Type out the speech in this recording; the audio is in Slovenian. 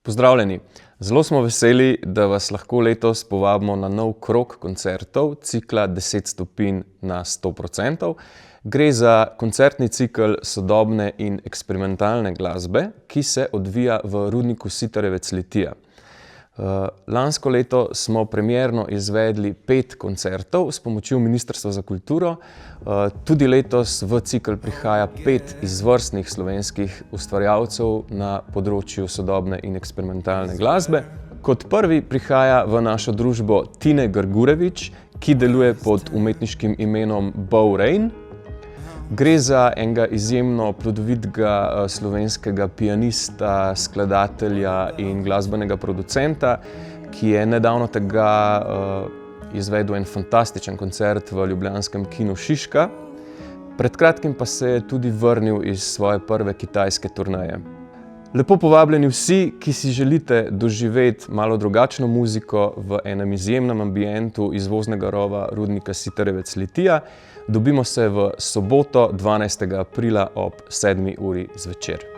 Pozdravljeni! Zelo smo veseli, da vas lahko letos povabimo na nov krog koncertov cikla 10 stopinj na 100%. Gre za koncertni cikel sodobne in eksperimentalne glasbe, ki se odvija v rudniku Sitarjevec Litija. Lansko leto smo premierno izvedli 5 koncertov s pomočjo Ministrstva za kulturo. Tudi letos v cikel prihaja 5 izvrstnih slovenskih ustvarjalcev na področju sodobne in eksperimentalne glasbe. Kot prvi prihaja v našo družbo Tine Grgurevič, ki deluje pod umetniškim imenom Bo Rain. Gre za enega izjemno plodovitega slovenskega pianista, skladatelja in glasbenega producenta, ki je nedavno tega izvedel en fantastičen koncert v ljubljanskem kinu Šiška. Pred kratkim pa se je tudi vrnil iz svoje prve kitajske turneje. Lepo povabljeni vsi, ki si želite doživeti malo drugačno muziko v enem izjemnem ambientu izvoznega rova rudnika Sitarjevec Litija. Dobimo se v soboto 12. aprila ob 7. uri zvečer.